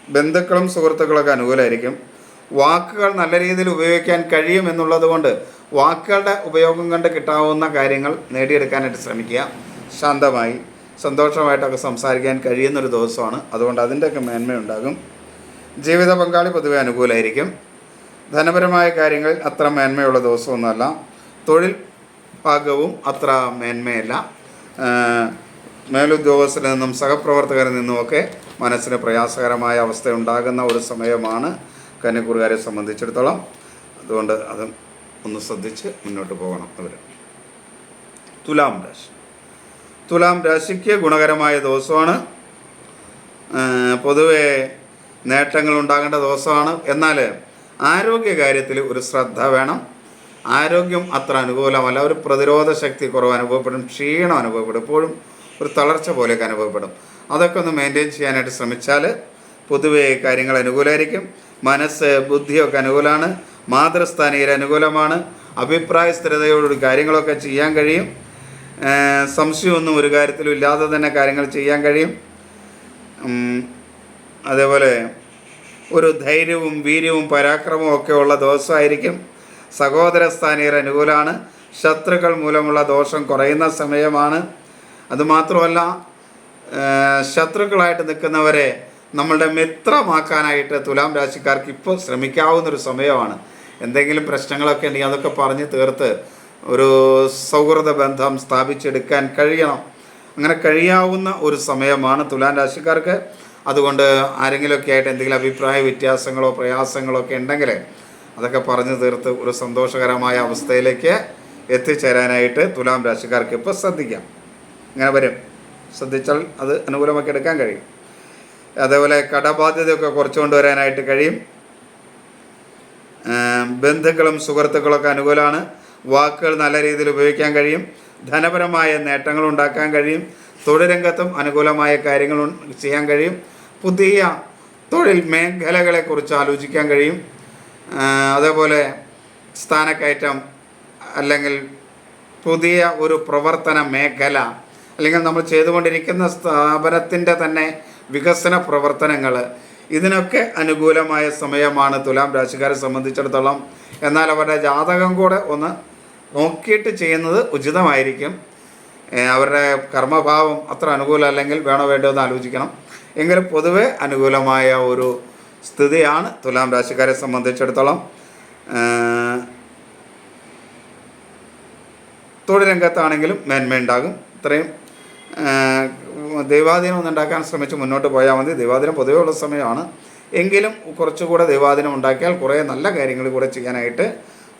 ബന്ധുക്കളും സുഹൃത്തുക്കളൊക്കെ അനുകൂലമായിരിക്കും. വാക്കുകൾ നല്ല രീതിയിൽ ഉപയോഗിക്കാൻ കഴിയും എന്നുള്ളത് കൊണ്ട് വാക്കുകളുടെ ഉപയോഗം കൊണ്ട് കിട്ടാവുന്ന കാര്യങ്ങൾ നേടിയെടുക്കാനായിട്ട് ശ്രമിക്കുക. ശാന്തമായി സന്തോഷമായിട്ടൊക്കെ സംസാരിക്കാൻ കഴിയുന്നൊരു ദിവസമാണ്. അതുകൊണ്ട് അതിൻ്റെയൊക്കെ മേന്മയുണ്ടാകും. ജീവിത പങ്കാളി പൊതുവെ അനുകൂലമായിരിക്കും. ധനപരമായ കാര്യങ്ങളിൽ അത്ര മേന്മയുള്ള ദിവസമൊന്നുമല്ല. തൊഴിൽ ഭാഗവും അത്ര മേന്മയല്ല. മേലുദ്യോഗസ്ഥരിൽ നിന്നും സഹപ്രവർത്തകരിൽ നിന്നുമൊക്കെ മനസ്സിന് പ്രയാസകരമായ അവസ്ഥ ഉണ്ടാകുന്ന ഒരു സമയമാണ് കന്യാക്കൂറുകാരെ സംബന്ധിച്ചിടത്തോളം. അതുകൊണ്ട് അത് ഒന്ന് ശ്രദ്ധിച്ച് മുന്നോട്ട് പോകണം അവർ. തുലാം രാശി. തുലാം രാശിക്ക് ഗുണകരമായ ദിവസമാണ്. പൊതുവെ നേട്ടങ്ങൾ ഉണ്ടാകേണ്ട ദിവസമാണ്. എന്നാൽ ആരോഗ്യകാര്യത്തിൽ ഒരു ശ്രദ്ധ വേണം. ആരോഗ്യം അത്ര അനുകൂലമല്ല. ഒരു പ്രതിരോധ ശക്തി കുറവ് അനുഭവപ്പെടും. ക്ഷീണം അനുഭവപ്പെടും. എപ്പോഴും ഒരു തളർച്ച പോലെയൊക്കെ അനുഭവപ്പെടും. അതൊക്കെ ഒന്ന് മെയിൻറ്റെയിൻ ചെയ്യാനായിട്ട് ശ്രമിച്ചാൽ പൊതുവെ കാര്യങ്ങൾ അനുകൂലമായിരിക്കും. മനസ്സ് ബുദ്ധിയൊക്കെ അനുകൂലമാണ്. മാതൃസ്ഥാനീയർ അനുകൂലമാണ്. അഭിപ്രായ സ്ഥിരതയോടുകൂടി കാര്യങ്ങളൊക്കെ ചെയ്യാൻ കഴിയും. സംശയമൊന്നും ഒരു കാര്യത്തിലും ഇല്ലാതെ തന്നെ കാര്യങ്ങൾ ചെയ്യാൻ കഴിയും. അതേപോലെ ഒരു ധൈര്യവും വീര്യവും പരാക്രമവും ഒക്കെ ഉള്ള ദിവസമായിരിക്കും. സഹോദരസ്ഥാനീയർ അനുകൂലമാണ്. ശത്രുക്കൾ മൂലമുള്ള ദോഷം കുറയുന്ന സമയമാണ്. അതുമാത്രമല്ല, ശത്രുക്കളായിട്ട് നിൽക്കുന്നവരെ നമ്മളുടെ മിത്രമാക്കാനായിട്ട് തുലാം രാശിക്കാർക്ക് ഇപ്പോൾ ശ്രമിക്കാവുന്നൊരു സമയമാണ്. എന്തെങ്കിലും പ്രശ്നങ്ങളൊക്കെ ഉണ്ടെങ്കിൽ അതൊക്കെ പറഞ്ഞ് തീർത്ത് ഒരു സൗഹൃദ ബന്ധം സ്ഥാപിച്ചെടുക്കാൻ കഴിയണം. അങ്ങനെ കഴിയാവുന്ന ഒരു സമയമാണ് തുലാം രാശിക്കാർക്ക്. അതുകൊണ്ട് ആരെങ്കിലുമൊക്കെ ആയിട്ട് എന്തെങ്കിലും അഭിപ്രായ വ്യത്യാസങ്ങളോ പ്രയാസങ്ങളോ ഒക്കെ ഉണ്ടെങ്കിൽ അതൊക്കെ പറഞ്ഞു തീർത്ത് ഒരു സന്തോഷകരമായ അവസ്ഥയിലേക്ക് എത്തിച്ചേരാനായിട്ട് തുലാം രാശിക്കാർക്ക് ഇപ്പോൾ ശ്രദ്ധിക്കാം. ഇങ്ങനെ വരും. ശ്രദ്ധിച്ചാൽ അത് അനുകൂലമാക്കി എടുക്കാൻ കഴിയും. അതേപോലെ കടബാധ്യതയൊക്കെ കുറച്ചു കൊണ്ടുവരാനായിട്ട് കഴിയും. ബന്ധുക്കളും സുഹൃത്തുക്കളൊക്കെ അനുകൂലമാണ്. വാക്കുകൾ നല്ല രീതിയിൽ ഉപയോഗിക്കാൻ കഴിയും. ധനപരമായ നേട്ടങ്ങൾ ഉണ്ടാക്കാൻ കഴിയും. തൊഴിൽ രംഗത്തും അനുകൂലമായ കാര്യങ്ങൾ ചെയ്യാൻ കഴിയും. പുതിയ തൊഴിൽ മേഖലകളെക്കുറിച്ച് ആലോചിക്കാൻ കഴിയും. അതേപോലെ സ്ഥാനക്കയറ്റം അല്ലെങ്കിൽ പുതിയ ഒരു പ്രവർത്തന മേഖല അല്ലെങ്കിൽ നമ്മൾ ചെയ്തുകൊണ്ടിരിക്കുന്ന സ്ഥാപനത്തിൻ്റെ തന്നെ വികസന പ്രവർത്തനങ്ങൾ, ഇതിനൊക്കെ അനുകൂലമായ സമയമാണ് തുലാം രാശിക്കാരെ സംബന്ധിച്ചിടത്തോളം. എന്നാൽ അവരുടെ ജാതകം കൂടെ ഒന്ന് നോക്കിയിട്ട് ചെയ്യുന്നത് ഉചിതമായിരിക്കും. അവരുടെ കർമ്മഭാവം അത്ര അനുകൂലം അല്ലെങ്കിൽ വേണോ വേണ്ടോ എന്ന് ആലോചിക്കണം. എങ്കിലും പൊതുവെ അനുകൂലമായ ഒരു സ്ഥിതിയാണ് തുലാം രാശിക്കാരെ സംബന്ധിച്ചിടത്തോളം. തൊഴിൽ രംഗത്താണെങ്കിലും മേന്മയുണ്ടാകും. ഇത്രയും ദൈവാധീനം ഒന്നുണ്ടാക്കാൻ ശ്രമിച്ച് മുന്നോട്ട് പോയാൽ മതി. ദൈവാധീനം പൊതുവേ ഉള്ള സമയമാണ്. എങ്കിലും കുറച്ചുകൂടെ ദൈവാധീനം ഉണ്ടാക്കിയാൽ കുറേ നല്ല കാര്യങ്ങൾ കൂടെ ചെയ്യാനായിട്ട്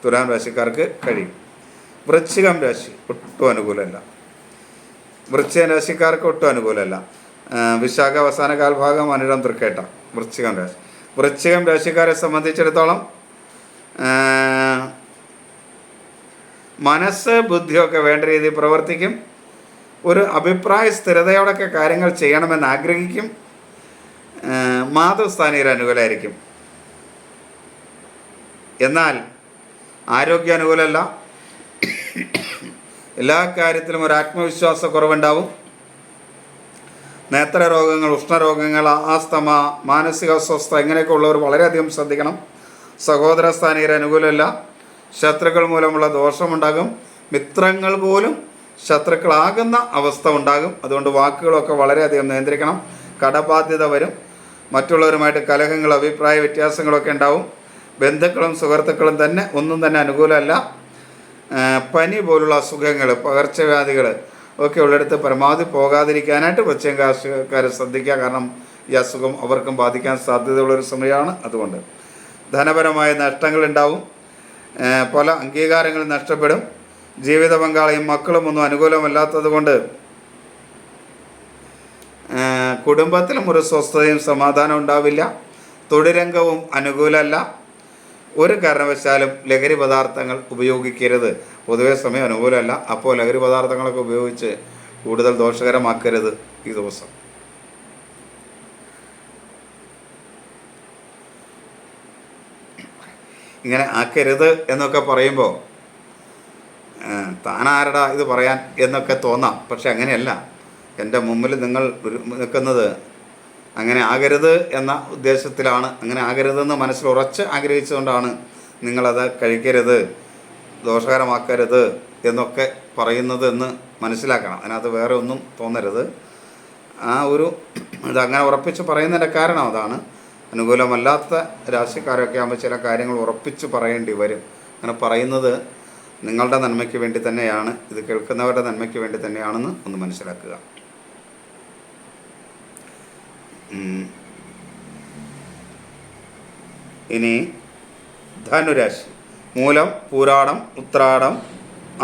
തുലാം രാശിക്കാർക്ക് കഴിയും. വൃശ്ചികം രാശി ഒട്ടും അനുകൂലമല്ല. വൃശ്ചിക രാശിക്കാർക്ക് ഒട്ടും അനുകൂലമല്ല. വിശാഖ അവസാന കാൽഭാഗം, അനിഴം, തൃക്കേട്ട. വൃശ്ചികം രാശി. വൃശ്ചികം രാശിക്കാരെ സംബന്ധിച്ചിടത്തോളം മനസ്സ് ബുദ്ധിയൊക്കെ വേണ്ട രീതിയിൽ പ്രവർത്തിക്കും. ഒരു അഭിപ്രായ സ്ഥിരതയോടൊക്കെ കാര്യങ്ങൾ ചെയ്യണമെന്ന് ആഗ്രഹിക്കും. മാതൃസ്ഥാനീയർ അനുകൂലമായിരിക്കും. എന്നാൽ ആരോഗ്യ അനുകൂലമല്ല. എല്ലാ കാര്യത്തിലും ഒരു ആത്മവിശ്വാസക്കുറവുണ്ടാവും. നേത്രരോഗങ്ങൾ, ഉഷ്ണരോഗങ്ങൾ, ആസ്തമ, മാനസിക അസ്വസ്ഥ ഇങ്ങനെയൊക്കെ ഉള്ളവർ വളരെയധികം ശ്രദ്ധിക്കണം. സഹോദര സ്ഥാനീയർ അനുകൂലമല്ല. ശത്രുക്കൾ മൂലമുള്ള ദോഷമുണ്ടാകും. മിത്രങ്ങൾ പോലും ശത്രുക്കളാകുന്ന അവസ്ഥ ഉണ്ടാകും. അതുകൊണ്ട് വാക്കുകളൊക്കെ വളരെയധികം നിയന്ത്രിക്കണം. കടബാധ്യത വരും. മറ്റുള്ളവരുമായിട്ട് കലഹങ്ങൾ, അഭിപ്രായ വ്യത്യാസങ്ങളൊക്കെ ഉണ്ടാവും. ബന്ധുക്കളും സുഹൃത്തുക്കളും തന്നെ ഒന്നും തന്നെ അനുകൂലമല്ല. പനി പോലുള്ള അസുഖങ്ങൾ, പകർച്ചവ്യാധികൾ ഒക്കെ ഉള്ളിടത്ത് പരമാവധി പോകാതിരിക്കാനായിട്ട് വൃശ്ചിക രാശിക്കാർ ശ്രദ്ധിക്കുക. കാരണം ഈ അസുഖം അവർക്കും ബാധിക്കാൻ സാധ്യതയുള്ളൊരു സമയമാണ്. അതുകൊണ്ട് ധനപരമായ നഷ്ടങ്ങളുണ്ടാവും, പല അംഗീകാരങ്ങൾ നഷ്ടപ്പെടും. ജീവിത പങ്കാളിയും മക്കളും ഒന്നും അനുകൂലമല്ലാത്തത് കൊണ്ട് കുടുംബത്തിലും ഒരു സ്വസ്ഥതയും സമാധാനം ഉണ്ടാവില്ല. തൊഴിലംഗവും അനുകൂലമല്ല. ഒരു കാരണവശാലും ലഹരി പദാർത്ഥങ്ങൾ ഉപയോഗിക്കരുത്. പൊതുവെ സമയം അനുകൂലമല്ല. അപ്പോൾ ലഹരി പദാർത്ഥങ്ങളൊക്കെ ഉപയോഗിച്ച് കൂടുതൽ ദോഷകരമാക്കരുത് ഈ ദിവസം. ഇങ്ങനെ ആക്കരുത് എന്നൊക്കെ പറയുമ്പോൾ താനാരടാ ഇത് പറയാൻ എന്നൊക്കെ തോന്നാം. പക്ഷെ അങ്ങനെയല്ല. എൻ്റെ മുമ്പിൽ നിങ്ങൾ നിൽക്കുന്നത് അങ്ങനെ ആകരുത് എന്ന ഉദ്ദേശത്തിലാണ്. അങ്ങനെ ആകരുതെന്ന് മനസ്സിൽ ഉറച്ച് ആഗ്രഹിച്ചുകൊണ്ടാണ് നിങ്ങളത് കഴിക്കരുത്, ദോഷകരമാക്കരുത് എന്നൊക്കെ പറയുന്നത് എന്ന് മനസ്സിലാക്കണം. അതിനകത്ത് വേറെ ഒന്നും തോന്നരുത്. ഇതങ്ങനെ ഉറപ്പിച്ച് പറയുന്നതിൻ്റെ കാരണം അതാണ്. അനുകൂലമല്ലാത്ത രാശിക്കാരൊക്കെ ആകുമ്പോൾ ചില കാര്യങ്ങൾ ഉറപ്പിച്ച് പറയേണ്ടി വരും. അങ്ങനെ പറയുന്നത് നിങ്ങളുടെ നന്മയ്ക്ക് വേണ്ടി തന്നെയാണ്, ഇത് കേൾക്കുന്നവരുടെ നന്മയ്ക്ക് വേണ്ടി തന്നെയാണെന്ന് ഒന്ന് മനസ്സിലാക്കുക. ഇനി ധനുരാശി. മൂലം, പൂരാടം, ഉത്രാടം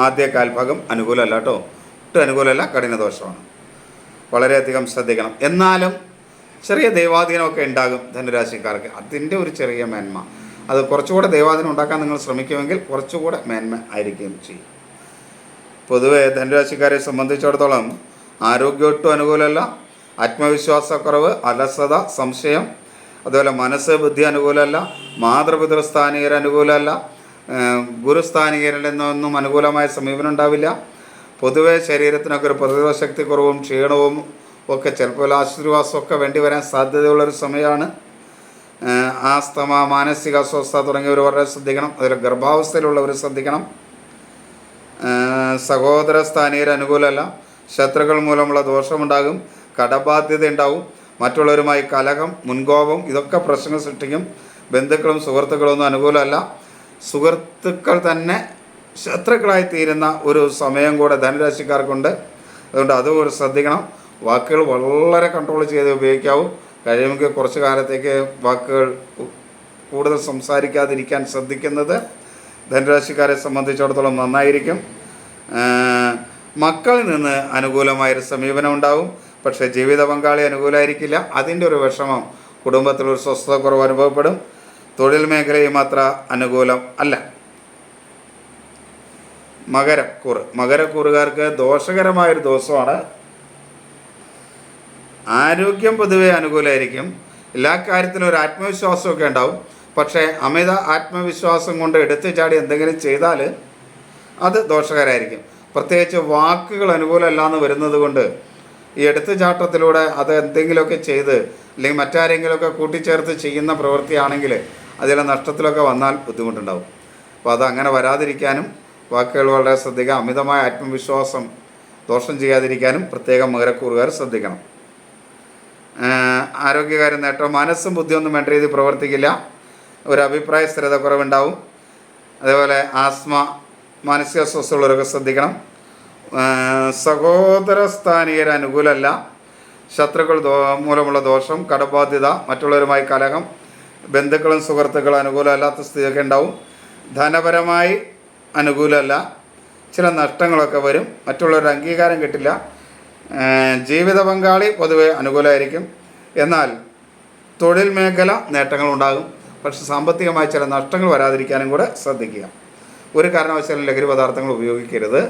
ആദ്യ കാൽഭാഗം അനുകൂലമല്ല കേട്ടോ. ഒട്ടും അനുകൂലമല്ല, കഠിനദോഷമാണ്. വളരെയധികം ശ്രദ്ധിക്കണം. എന്നാലും ചെറിയ ദൈവാധീനമൊക്കെ ഉണ്ടാകും ധനുരാശിക്കാർക്ക്. അതിൻ്റെ ഒരു ചെറിയ മേന്മ, അത് കുറച്ചുകൂടെ ദൈവാധീനം ഉണ്ടാക്കാൻ നിങ്ങൾ ശ്രമിക്കുമെങ്കിൽ കുറച്ചുകൂടെ മേന്മ ആയിരിക്കുകയും ചെയ്യും. പൊതുവെ ധനുരാശിക്കാരെ സംബന്ധിച്ചിടത്തോളം ആരോഗ്യം ഒട്ടും അനുകൂലമല്ല. ആത്മവിശ്വാസക്കുറവ്, അലസത, സംശയം, അതുപോലെ മനസ്സ്, ബുദ്ധി അനുകൂലമല്ല. മാതൃപിതൃസ്ഥാനീയർ അനുകൂലമല്ല. ഗുരുസ്ഥാനീയരിൽ നിന്നൊന്നും അനുകൂലമായ സമീപനം ഉണ്ടാവില്ല. പൊതുവെ ശരീരത്തിനൊക്കെ ഒരു പ്രതിരോധ ശക്തി കുറവും ക്ഷീണവും ഒക്കെ ചിലപ്പോൾ ആശ്വാസമൊക്കെ വേണ്ടി വരാൻ സാധ്യതയുള്ളൊരു സമയമാണ്. ആസ്തമ, മാനസിക അസ്വസ്ഥത തുടങ്ങിയവർ വളരെ ശ്രദ്ധിക്കണം. അതിൽ ഗർഭാവസ്ഥയിലുള്ളവർ ശ്രദ്ധിക്കണം. സഹോദര സ്ഥാനീയർ അനുകൂലമല്ല. ശത്രുക്കൾ മൂലമുള്ള ദോഷമുണ്ടാകും. കടബാധ്യത ഉണ്ടാവും. മറ്റുള്ളവരുമായി കലഹം, മുൻകോപം, ഇതൊക്കെ പ്രശ്നങ്ങൾ സൃഷ്ടിക്കും. ബന്ധുക്കളും സുഹൃത്തുക്കളും ഒന്നും അനുകൂലമല്ല. സുഹൃത്തുക്കൾ തന്നെ ശത്രുക്കളായി തീരുന്ന ഒരു സമയം കൂടെ ധനുരാശിക്കാർക്കുണ്ട്. അതുകൊണ്ട് അതുകൂടെ ശ്രദ്ധിക്കണം. വാക്കുകൾ വളരെ കൺട്രോൾ ചെയ്ത് ഉപയോഗിക്കാവൂ. കഴിയുമെങ്കിൽ കുറച്ച് കാലത്തേക്ക് വാക്കുകൾ കൂടുതൽ സംസാരിക്കാതിരിക്കാൻ ശ്രദ്ധിക്കുന്നത് ധനുരാശിക്കാരെ സംബന്ധിച്ചിടത്തോളം നന്നായിരിക്കും. മക്കളിൽ നിന്ന് അനുകൂലമായൊരു സമീപനം ഉണ്ടാവും. പക്ഷേ ജീവിത പങ്കാളി അനുകൂലമായിരിക്കില്ല. അതിൻ്റെ ഒരു വിഷമം, കുടുംബത്തിലൊരു സ്വസ്ഥത കുറവ് അനുഭവപ്പെടും. തൊഴിൽ മേഖലയും അത്ര അനുകൂലം അല്ല. മകരക്കൂറുകാർക്ക് ദോഷകരമായൊരു ദിവസമാണ്. ആരോഗ്യം പൊതുവെ അനുകൂലമായിരിക്കും. എല്ലാ കാര്യത്തിലും ഒരു ആത്മവിശ്വാസമൊക്കെ ഉണ്ടാവും. പക്ഷേ അമിത ആത്മവിശ്വാസം കൊണ്ട് എടുത്തു ചാടി എന്തെങ്കിലും ചെയ്താൽ അത് ദോഷകരമായിരിക്കും. പ്രത്യേകിച്ച് വാക്കുകൾ അനുകൂലമല്ല എന്ന് വരുന്നത് കൊണ്ട് ഈ എടുത്തുചാട്ടത്തിലൂടെ അത് എന്തെങ്കിലുമൊക്കെ ചെയ്ത് അല്ലെങ്കിൽ മറ്റാരെങ്കിലുമൊക്കെ കൂട്ടിച്ചേർത്ത് ചെയ്യുന്ന പ്രവൃത്തിയാണെങ്കിൽ അതിലെ നഷ്ടത്തിലൊക്കെ വന്നാൽ ബുദ്ധിമുട്ടുണ്ടാവും. അപ്പോൾ അത് അങ്ങനെ വരാതിരിക്കാനും വാക്കുകൾ വളരെ ശ്രദ്ധിക്കുക. അമിതമായ ആത്മവിശ്വാസം ദോഷം ചെയ്യാതിരിക്കാനും പ്രത്യേകം മകരക്കൂറുകാർ ശ്രദ്ധിക്കണം. ആരോഗ്യകാര്യ നേട്ടം, മനസ്സും ബുദ്ധിയൊന്നും വേണ്ട രീതിയിൽ പ്രവർത്തിക്കില്ല. ഒരു അഭിപ്രായ സ്ഥിരത കുറവുണ്ടാവും. അതേപോലെ ആസ്മ, മാനസിക അസ്വസ്ഥതയുള്ളവരൊക്കെ ശ്രദ്ധിക്കണം. സഹോദര സ്ഥാനീയർ അനുകൂലമല്ല. ശത്രുക്കൾ മൂലമുള്ള ദോഷം, കടബാധ്യത, മറ്റുള്ളവരുമായി കലഹം, ബന്ധുക്കളും സുഹൃത്തുക്കളും അനുകൂലമല്ലാത്ത സ്ഥിതിയൊക്കെ ഉണ്ടാവും. ധനപരമായി അനുകൂലമല്ല. ചില നഷ്ടങ്ങളൊക്കെ വരും. മറ്റുള്ളവരുടെ അംഗീകാരം കിട്ടില്ല. ജീവിത പങ്കാളി പൊതുവെ അനുകൂലമായിരിക്കും. എന്നാൽ തൊഴിൽ മേഖല നേട്ടങ്ങളുണ്ടാകും. പക്ഷെ സാമ്പത്തികമായ ചില നഷ്ടങ്ങൾ വരാതിരിക്കാനും കൂടെ ശ്രദ്ധിക്കുക. ഒരു കാരണവശാലും ലഹരി പദാർത്ഥങ്ങൾ ഉപയോഗിക്കരുത്.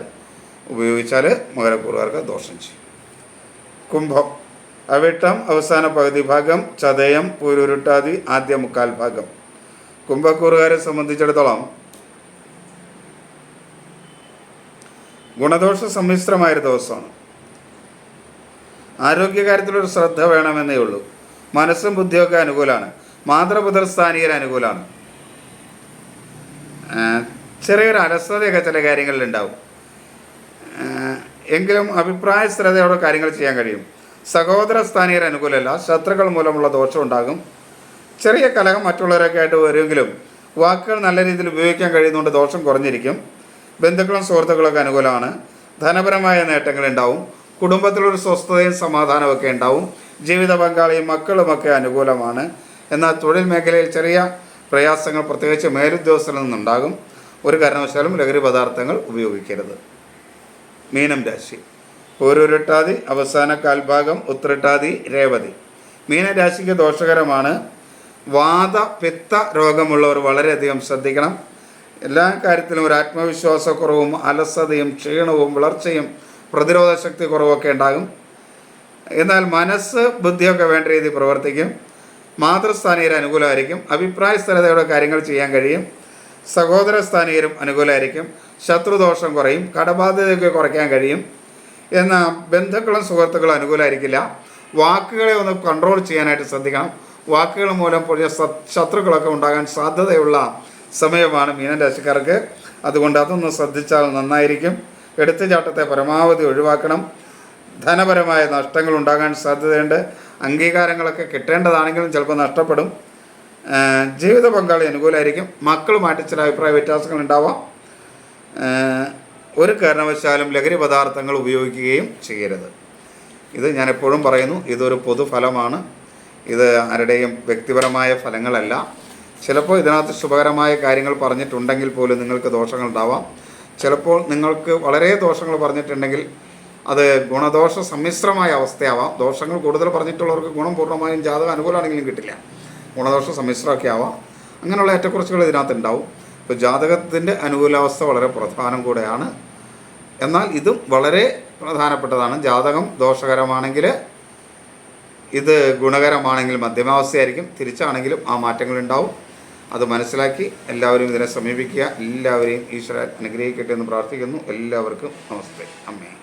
ഉപയോഗിച്ചാൽ മകരക്കൂറുകാർക്ക് ദോഷം ചെയ്യും. കുംഭം. അവിട്ടം അവസാന പകുതി ഭാഗം, ചതയം പൂരുരുട്ടാതി ആദ്യ മുക്കാൽ ഭാഗം. കുംഭക്കൂറുകാരെ സംബന്ധിച്ചിടത്തോളം ഗുണദോഷ സമ്മിശ്രമായൊരു ദിവസമാണ്. ആരോഗ്യകാര്യത്തിലൊരു ശ്രദ്ധ വേണമെന്നേ ഉള്ളൂ. മനസ്സും ബുദ്ധിയൊക്കെ അനുകൂലമാണ്. മാതൃപിതൃസ്ഥാനീയർ അനുകൂലമാണ്. ചെറിയൊരു അലസതയൊക്കെ ചില കാര്യങ്ങളിലുണ്ടാവും. എങ്കിലും അഭിപ്രായ സ്ഥിരതയോടെ കാര്യങ്ങൾ ചെയ്യാൻ കഴിയും. സഹോദര സ്ഥാനീയർ അനുകൂലമല്ല. ശത്രുക്കൾ മൂലമുള്ള ദോഷം ഉണ്ടാകും. ചെറിയ കലഹം മറ്റുള്ളവരൊക്കെ ആയിട്ട് വരുമെങ്കിലും വാക്കുകൾ നല്ല രീതിയിൽ ഉപയോഗിക്കാൻ കഴിയുന്നതുകൊണ്ട് ദോഷം കുറഞ്ഞിരിക്കും. ബന്ധുക്കളും സുഹൃത്തുക്കളൊക്കെ അനുകൂലമാണ്. ധനപരമായ നേട്ടങ്ങളുണ്ടാവും. കുടുംബത്തിലൊരു സ്വസ്ഥതയും സമാധാനമൊക്കെ ഉണ്ടാവും. ജീവിത പങ്കാളിയും മക്കളുമൊക്കെ അനുകൂലമാണ്. എന്നാൽ തൊഴിൽ മേഖലയിൽ ചെറിയ പ്രയാസങ്ങൾ പ്രത്യേകിച്ച് മേലുദ്യോഗസ്ഥരിൽ നിന്നുണ്ടാകും. ഒരു കാരണവശാലും ലഹരി പദാർത്ഥങ്ങൾ ഉപയോഗിക്കരുത്. മീനം രാശി. പൂരുരുട്ടാതി അവസാന കാൽഭാഗം ഉത്രട്ടാതി രേവതി. മീനരാശിക്ക് ദോഷകരമാണ്. വാത പിത്ത രോഗമുള്ളവർ വളരെയധികം ശ്രദ്ധിക്കണം. എല്ലാ കാര്യത്തിലും ഒരു ആത്മവിശ്വാസക്കുറവും അലസതയും ക്ഷീണവും വളർച്ചയും പ്രതിരോധ ശക്തി കുറവൊക്കെ ഉണ്ടാകും. എന്നാൽ മനസ്സ് ബുദ്ധിയൊക്കെ വേണ്ട രീതിയിൽ പ്രവർത്തിക്കും. മാതൃസ്ഥാനീയർ അനുകൂലമായിരിക്കും. അഭിപ്രായ സ്ഥിരതയോടെ കാര്യങ്ങൾ ചെയ്യാൻ കഴിയും. സഹോദര സ്ഥാനീയരും അനുകൂലമായിരിക്കും. ശത്രുദോഷം കുറയും. കടബാധ്യതയൊക്കെ കുറയ്ക്കാൻ കഴിയും. എന്നാൽ ബന്ധുക്കളും സുഹൃത്തുക്കളും അനുകൂലമായിരിക്കില്ല. വാക്കുകളെ ഒന്ന് കൺട്രോൾ ചെയ്യാനായിട്ട് ശ്രദ്ധിക്കണം. വാക്കുകൾ മൂലം പുതിയ ശത്രുക്കളൊക്കെ ഉണ്ടാകാൻ സാധ്യതയുള്ള സമയമാണ് മീനരാശിക്കാർക്ക്. അതുകൊണ്ട് അതൊന്ന് ശ്രദ്ധിച്ചാൽ നന്നായിരിക്കും. എടുത്തുചാട്ടത്തെ പരമാവധി ഒഴിവാക്കണം. ധനപരമായ നഷ്ടങ്ങൾ ഉണ്ടാകാൻ സാധ്യതയുണ്ട്. അംഗീകാരങ്ങളൊക്കെ കിട്ടേണ്ടതാണെങ്കിലും ചിലപ്പോൾ നഷ്ടപ്പെടും. ജീവിത പങ്കാളി അനുകൂലമായിരിക്കും. മക്കളുമായിട്ട് ചില അഭിപ്രായ വ്യത്യാസങ്ങൾ ഉണ്ടാവാം. ഒരു കാരണവശാലും ലഹരി പദാർത്ഥങ്ങൾ ഉപയോഗിക്കുകയും ചെയ്യരുത്. ഇത് ഞാൻ എപ്പോഴും പറയുന്നു, ഇതൊരു പൊതുഫലമാണ്. ഇത് ആരുടെയും വ്യക്തിപരമായ ഫലങ്ങളല്ല. ചിലപ്പോൾ ഇതിനകത്ത് ശുഭകരമായ കാര്യങ്ങൾ പറഞ്ഞിട്ടുണ്ടെങ്കിൽ പോലും നിങ്ങൾക്ക് ദോഷങ്ങൾ ഉണ്ടാവാം. ചിലപ്പോൾ നിങ്ങൾക്ക് വളരെ ദോഷങ്ങൾ പറഞ്ഞിട്ടുണ്ടെങ്കിൽ അത് ഗുണദോഷ സമ്മിശ്രമായ അവസ്ഥയാവാം. ദോഷങ്ങൾ കൂടുതൽ പറഞ്ഞിട്ടുള്ളവർക്ക് ഗുണം പൂർണ്ണമായും ജാതകം അനുകൂലമാണെങ്കിലും കിട്ടില്ല. ഗുണദോഷ സമ്മിശ്രമൊക്കെ ആവാം. അങ്ങനെയുള്ള ഏറ്റക്കുറച്ചുകൾ ഇതിനകത്ത് ഉണ്ടാവും. ഇപ്പോൾ ജാതകത്തിൻ്റെ അനുകൂലാവസ്ഥ വളരെ പ്രധാനം കൂടെയാണ്. എന്നാൽ ഇതും വളരെ പ്രധാനപ്പെട്ടതാണ്. ജാതകം ദോഷകരമാണെങ്കിൽ ഇത് ഗുണകരമാണെങ്കിൽ മധ്യമാവസ്ഥയായിരിക്കും. തിരിച്ചാണെങ്കിലും ആ മാറ്റങ്ങളുണ്ടാവും. അത് മനസ്സിലാക്കി എല്ലാവരും ഇതിനെ സമീപിക്കുക. എല്ലാവരെയും ഈശ്വരൻ അനുഗ്രഹിക്കട്ടെ എന്ന് പ്രാർത്ഥിക്കുന്നു. എല്ലാവർക്കും നമസ്തേ. അമ്മേ.